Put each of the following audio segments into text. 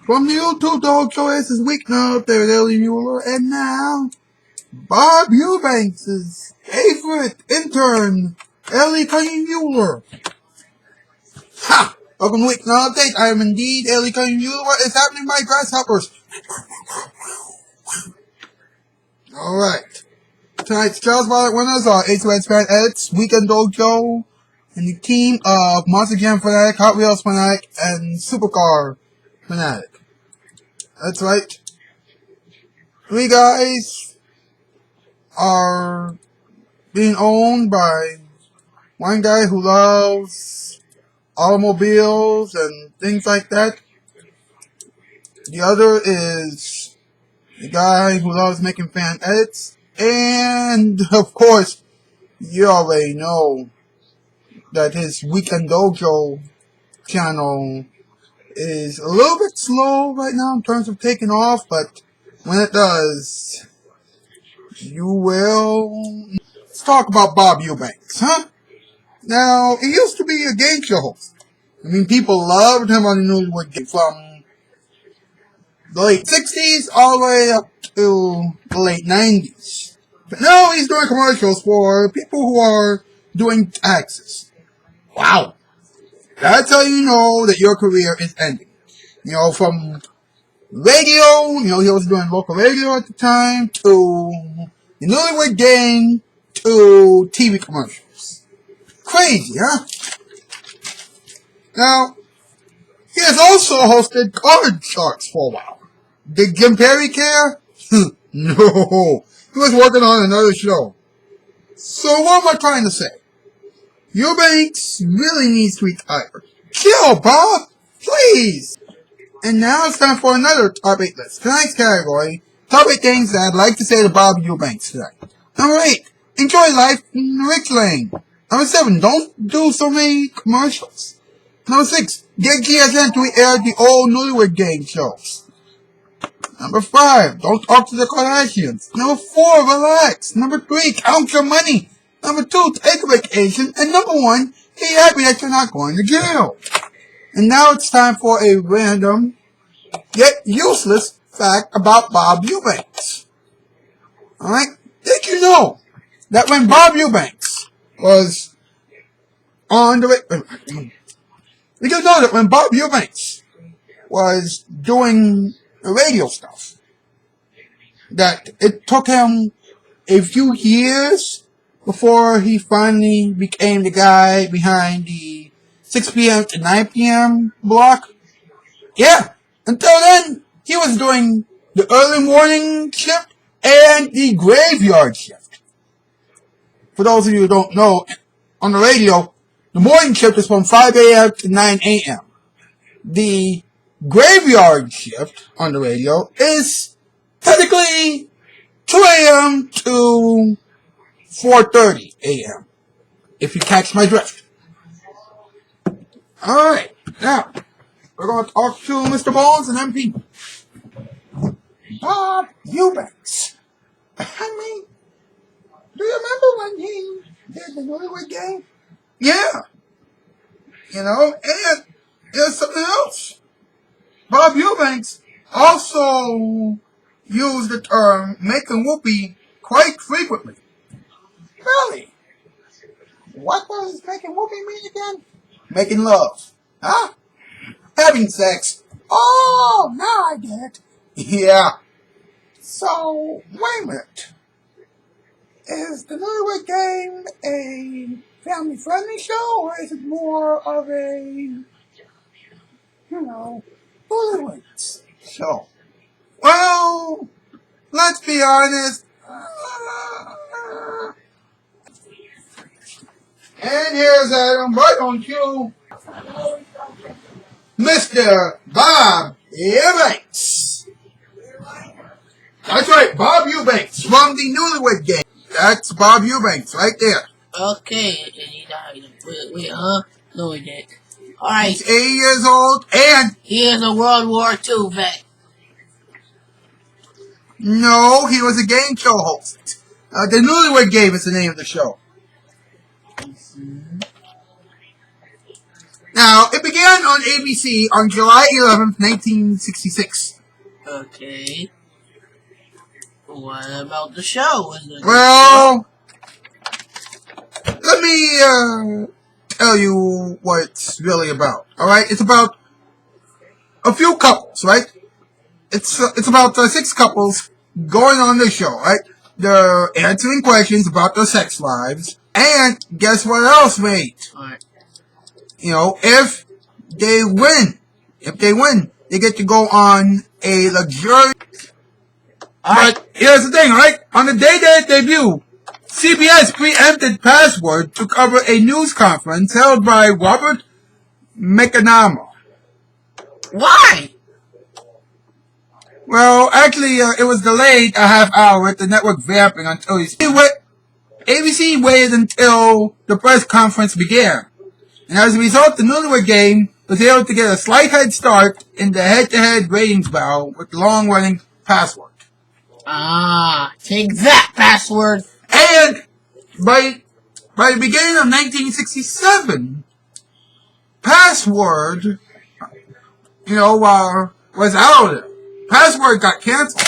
From the YouTube dog show, this is Weeknight there with Ellie Muller, and now, Bob Eubanks' favorite intern, Ellie Muller. Ha! Welcome to Weeknight Update. I am indeed Ellie Muller. What is happening, my grasshoppers? Alright. Tonight's Shoutout Spotlight winners are Shoutout Spotlight Edits, Weekend Dojo, and the team of Monster Jam Fanatic, Hot Wheels Fanatic, and Supercar Fanatic. That's right. Three guys are being owned by one guy who loves automobiles and things like that. The other is the guy who loves making fan edits. And, of course, you already know that his Weekend Dojo channel is a little bit slow right now in terms of taking off, but when it does, you will. Let's talk about Bob Eubanks, huh? Now, he used to be a game show host. I mean, people loved him on the Newlywed Game from the late 60s all the way up to the late 90s. But now he's doing commercials for people who are doing taxes. Wow. That's how you know that your career is ending. You know, from radio, he was doing local radio at the time, to the Newlywed Game, to TV commercials. Crazy, huh? Now, he has also hosted Card Sharks for a while. Did Jim Perry care? No. He was working on another show. So what am I trying to say? Eubanks really needs to retire. Chill, Bob! Please! And now it's time for another top 8 list. Tonight's category, top 8 things that I'd like to say to Bob Eubanks tonight. Number 8, enjoy life in the rich lane. Number 7, don't do so many commercials. Number 6, get GSN to air the old Newlywed Game shows. Number 5, don't talk to the Kardashians. Number 4, relax. Number 3, count your money. Number 2, take a vacation. And number 1, be happy that you're not going to jail. And now it's time for a random, yet useless fact about Bob Eubanks. Alright? Did you know that when Bob Eubanks was on the did you know that when Bob Eubanks was doing the radio stuff, that it took him a few years before he finally became the guy behind the 6 p.m. to 9 p.m. block? Yeah. Until then, he was doing the early morning shift and the graveyard shift. For those of you who don't know, on the radio, the morning shift is from 5 a.m. to 9 a.m. The graveyard shift on the radio is technically 2 a.m. to 4:30 a.m. if you catch my drift. Alright, now, we're going to talk to Mr. Bones and MP. Bob Eubanks. I mean, do you remember when he did the Newlywed Game? Yeah. And there's something else. Bob Eubanks also used the term making whoopee quite frequently. Really? What does making whoopee mean again? Making love. Huh? Having sex. Oh, now I get it. Yeah. So, wait a minute. Is the Newlywed Game a family-friendly show, or is it more of a, Newlyweds show? Well, let's be honest. And here's Adam, right on cue, Mr. Bob Eubanks. That's right, Bob Eubanks from the Newlywed Game. That's Bob Eubanks right there. Okay, wait, no, we did. Alright. He's 80 years old, and he is a World War II vet. No, he was a game show host. The Newlywed Game is the name of the show. Now, it began on ABC on July 11th, 1966. Okay. What about the show? Well, let me tell you what it's really about. Alright? It's about a few couples, right? It's about 6 couples going on the show, right? They're answering questions about their sex lives. And guess what else, mate? Alright. You know, if they win, they get to go on a luxurious... But here's the thing, right? On the day that it debuted, CBS preempted Password to cover a news conference held by Robert McNamara. Why? Well, actually, it was delayed a half hour with the network vamping until ABC waited until the press conference began. And as a result, the Newlywed Game was able to get a slight head start in the head-to-head ratings battle with the long-running Password. Take that, Password! And by the beginning of 1967, Password, was out of there. Password got canceled.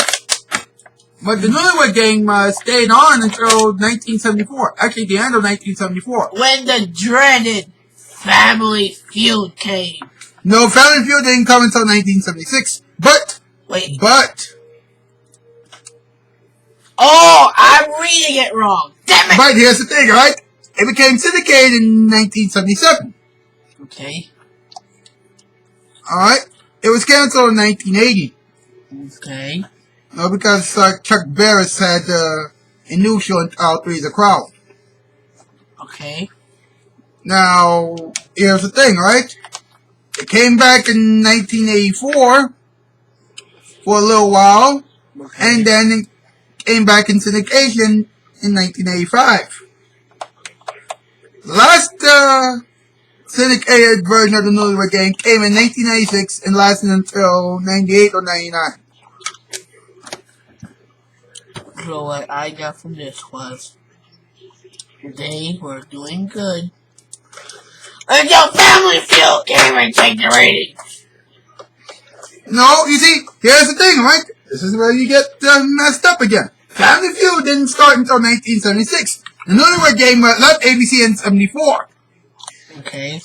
But the Newlywed Game stayed on until 1974. Actually, the end of 1974. When the dreaded Family Feud came. No, Family Feud didn't come until 1976. But... Oh, I'm reading it wrong. Damn it! But here's the thing, right? It became syndicated in 1977. Okay. Alright? It was canceled in 1980. Okay. Because Chuck Barris had a new show entitled Three's a Crowd. Okay. Now, here's the thing, right? It came back in 1984 for a little while, and then it came back in syndication in 1985. The last syndicated version of the Newlywed Game came in 1996 and lasted until 98 or 99. So what I got from this was, they were doing good until Family Feud came and take the ratings. No, you see, here's the thing, right? This is where you get messed up again. Family Feud didn't start until 1976. The Newlywed Game left ABC in 74. Okay.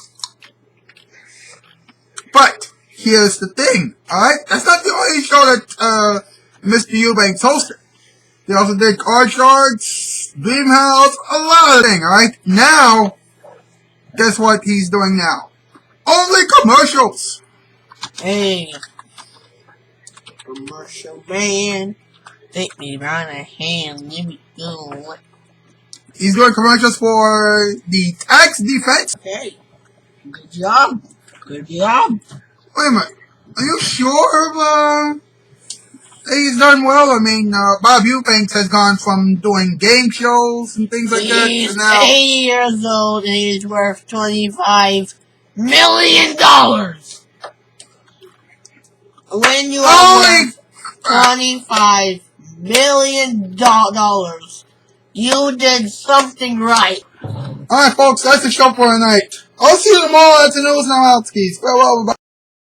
But here's the thing, alright? That's not the only show that Mr. Eubanks hosted. They also did Card Sharks, Dream House, a lot of things, alright? Now, guess what he's doing now? Only commercials! Hey, commercial man, take me by the hand, let me go. He's doing commercials for the tax defense. Okay, good job, good job. Wait a minute, are you sure he's done well? I mean, Bob Eubanks has gone from doing game shows and things like that He's to now... 80 years old and he's worth $25 million. When you are worth $25 million, you did something right. Alright folks, that's the show for tonight. I'll see you tomorrow at the News Now Outskis. Farewell, everybody.